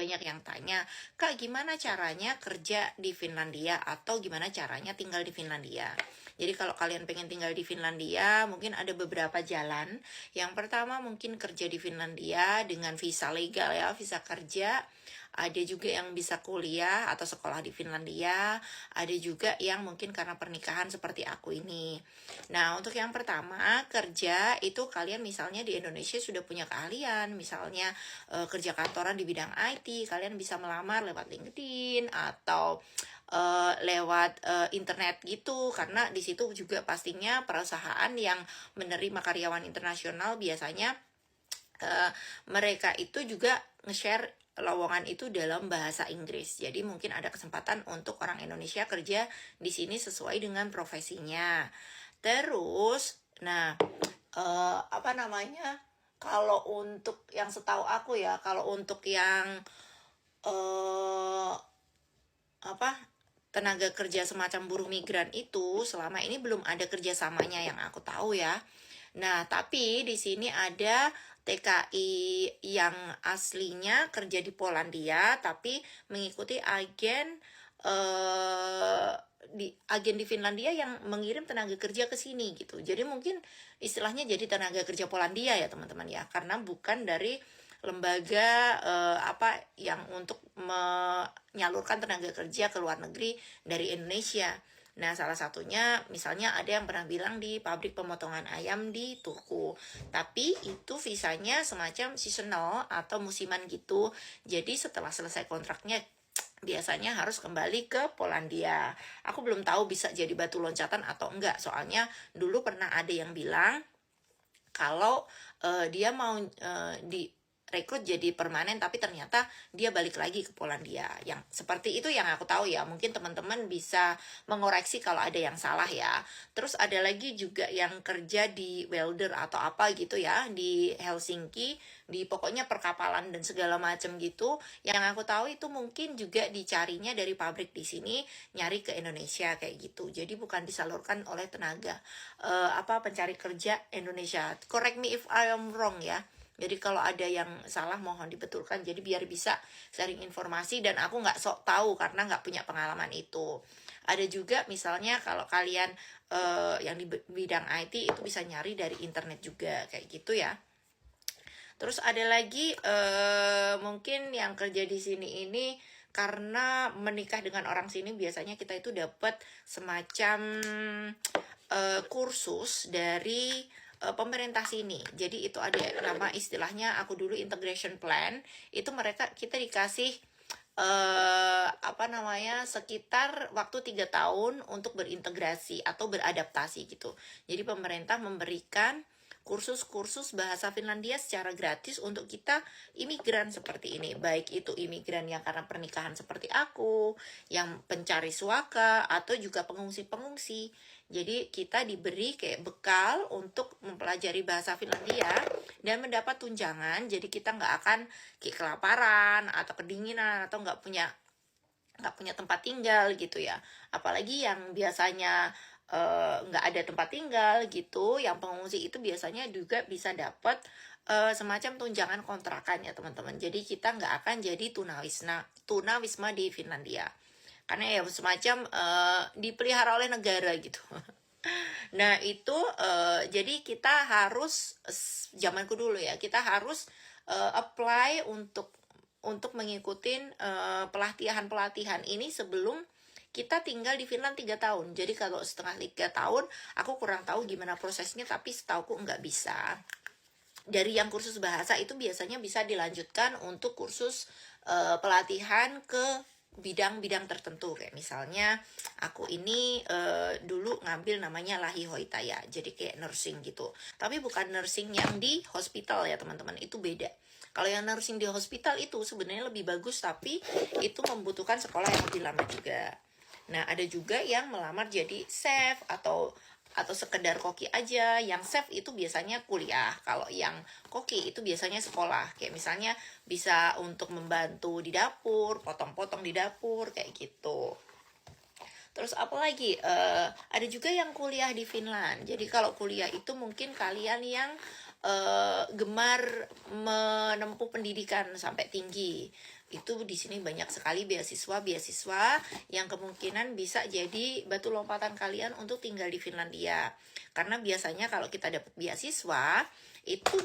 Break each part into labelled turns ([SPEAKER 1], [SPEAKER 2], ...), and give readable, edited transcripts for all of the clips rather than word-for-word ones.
[SPEAKER 1] banyak yang tanya, Kak, gimana caranya kerja di Finlandia atau gimana caranya tinggal di Finlandia? Jadi kalau kalian pengen tinggal di Finlandia, mungkin ada beberapa jalan. Yang pertama mungkin kerja di Finlandia dengan visa legal ya, visa kerja. Ada juga yang bisa kuliah atau sekolah di Finlandia. Ada juga yang mungkin karena pernikahan seperti aku ini. Nah, untuk yang pertama, kerja itu kalian misalnya di Indonesia sudah punya keahlian, misalnya kerja kantoran di bidang IT, kalian bisa melamar lewat LinkedIn atau lewat internet gitu, karena di situ juga pastinya perusahaan yang menerima karyawan internasional biasanya mereka itu juga nge-share lowongan itu dalam bahasa Inggris. Jadi mungkin ada kesempatan untuk orang Indonesia kerja di sini sesuai dengan profesinya. Terus, nah, apa namanya? Kalau untuk yang setahu aku ya, kalau untuk yang apa tenaga kerja semacam buruh migran itu selama ini belum ada kerjasamanya yang aku tahu ya. Nah, tapi di sini ada TKI yang aslinya kerja di Polandia, tapi mengikuti agen di Finlandia yang mengirim tenaga kerja ke sini gitu. Jadi mungkin istilahnya jadi tenaga kerja Polandia ya teman-teman ya, karena bukan dari lembaga apa yang untuk menyalurkan tenaga kerja ke luar negeri dari Indonesia. Nah, salah satunya misalnya ada yang pernah bilang di pabrik pemotongan ayam di Turku. Tapi itu visanya semacam seasonal atau musiman gitu. Jadi setelah selesai kontraknya biasanya harus kembali ke Polandia. Aku belum tahu bisa jadi batu loncatan atau enggak. Soalnya dulu pernah ada yang bilang kalau dia mau rekrut jadi permanen tapi ternyata dia balik lagi ke Polandia. Yang seperti itu yang aku tahu ya. Mungkin teman-teman bisa mengoreksi kalau ada yang salah ya. Terus ada lagi juga yang kerja di welder atau apa gitu ya di Helsinki, di pokoknya perkapalan dan segala macam gitu. Yang aku tahu itu mungkin juga dicarinya dari pabrik di sini nyari ke Indonesia kayak gitu. Jadi bukan disalurkan oleh tenaga pencari kerja Indonesia. Correct me if I am wrong ya. Jadi kalau ada yang salah mohon dibetulkan. Jadi biar bisa sharing informasi dan aku nggak sok tahu karena nggak punya pengalaman itu. Ada juga misalnya kalau kalian yang di bidang IT itu bisa nyari dari internet juga kayak gitu ya. Terus ada lagi mungkin yang kerja di sini ini karena menikah dengan orang sini biasanya kita itu dapat semacam kursus dari pemerintah sini. Jadi itu ada nama istilahnya aku dulu integration plan. Itu kita dikasih sekitar waktu 3 tahun untuk berintegrasi atau beradaptasi gitu. Jadi pemerintah memberikan kursus-kursus bahasa Finlandia secara gratis untuk kita imigran seperti ini. Baik itu imigran yang karena pernikahan seperti aku, yang pencari suaka, atau juga pengungsi-pengungsi. Jadi kita diberi kayak bekal untuk mempelajari bahasa Finlandia dan mendapat tunjangan. Jadi kita nggak akan kayak kelaparan atau kedinginan atau nggak punya tempat tinggal gitu ya. Apalagi yang biasanya nggak ada tempat tinggal gitu, yang pengungsi itu biasanya juga bisa dapat semacam tunjangan kontrakan ya teman-teman. Jadi kita nggak akan jadi tunawisma di Finlandia karena ya semacam dipelihara oleh negara gitu. Nah itu jadi kita harus zamanku dulu ya, kita harus apply untuk mengikuti pelatihan ini sebelum kita tinggal di Finland 3 tahun. Jadi kalau setengah 3 tahun, aku kurang tahu gimana prosesnya, tapi setauku nggak bisa. Dari yang kursus bahasa itu biasanya bisa dilanjutkan untuk kursus pelatihan ke bidang-bidang tertentu. Kayak misalnya aku ini dulu ngambil namanya Lahi Hoitaya, jadi kayak nursing gitu. Tapi bukan nursing yang di hospital ya teman-teman, itu beda. Kalau yang nursing di hospital itu sebenarnya lebih bagus, tapi itu membutuhkan sekolah yang lebih lama juga. Nah, ada juga yang melamar jadi chef atau sekedar koki aja. Yang chef itu biasanya kuliah. Kalau yang koki itu biasanya sekolah. Kayak misalnya bisa untuk membantu di dapur, potong-potong di dapur, kayak gitu. Terus apa lagi? Ada juga yang kuliah di Finland. Jadi kalau kuliah itu mungkin kalian yang gemar menempuh pendidikan sampai tinggi. Itu di sini banyak sekali beasiswa yang kemungkinan bisa jadi batu lompatan kalian untuk tinggal di Finlandia. Karena biasanya kalau kita dapat beasiswa itu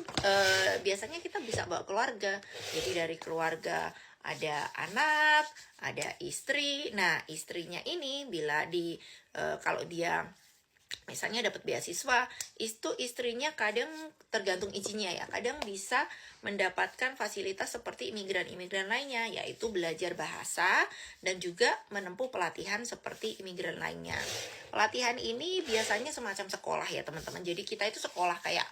[SPEAKER 1] biasanya kita bisa bawa keluarga. Jadi dari keluarga ada anak, ada istri. Nah, istrinya ini bila kalau dia misalnya dapat beasiswa, itu istrinya kadang tergantung izinnya ya, kadang bisa mendapatkan fasilitas seperti imigran-imigran lainnya, yaitu belajar bahasa dan juga menempuh pelatihan seperti imigran lainnya. Pelatihan ini biasanya semacam sekolah ya teman-teman. Jadi kita itu sekolah kayak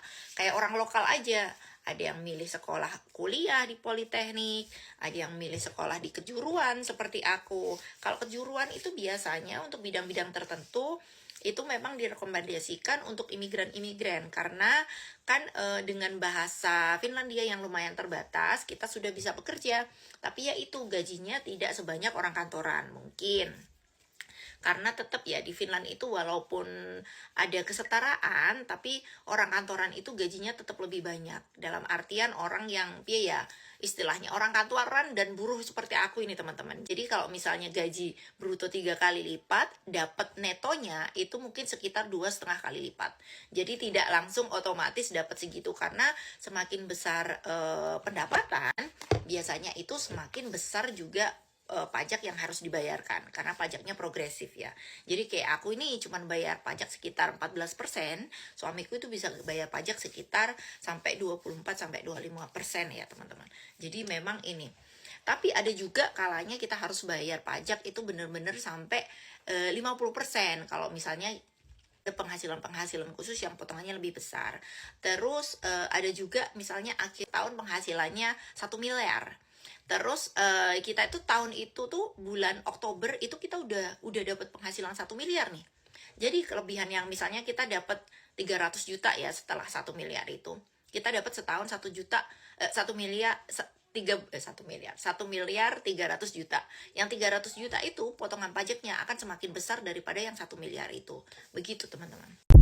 [SPEAKER 1] orang lokal aja. Ada yang milih sekolah kuliah di politeknik, ada yang milih sekolah di kejuruan seperti aku. Kalau kejuruan itu biasanya untuk bidang-bidang tertentu itu memang direkomendasikan untuk imigran-imigran karena kan dengan bahasa Finlandia yang lumayan terbatas kita sudah bisa bekerja, tapi ya itu gajinya tidak sebanyak orang kantoran mungkin. Karena tetap ya di Finland itu walaupun ada kesetaraan, tapi orang kantoran itu gajinya tetap lebih banyak. Dalam artian orang yang ya istilahnya orang kantoran dan buruh seperti aku ini teman-teman. Jadi kalau misalnya gaji bruto 3 kali lipat, dapat netonya itu mungkin sekitar 2,5 kali lipat. Jadi tidak langsung otomatis dapat segitu karena semakin besar pendapatan, biasanya itu semakin besar juga pajak yang harus dibayarkan karena pajaknya progresif ya. Jadi kayak aku ini cuman bayar pajak sekitar 14%, suamiku itu bisa bayar pajak sekitar sampai 24-25% ya teman-teman. Jadi memang ini. Tapi ada juga kalanya kita harus bayar pajak itu bener-bener sampai 50% kalau misalnya penghasilan khusus yang potongannya lebih besar. Terus ada juga misalnya akhir tahun penghasilannya 1 miliar. Terus kita itu tahun itu tuh bulan Oktober itu kita udah dapat penghasilan 1 miliar nih. Jadi kelebihan yang misalnya kita dapat 300 juta ya setelah 1 miliar itu. Kita dapat setahun 1 juta 1 miliar 1 miliar 300 juta. Yang 300 juta itu potongan pajaknya akan semakin besar daripada yang 1 miliar itu. Begitu teman-teman.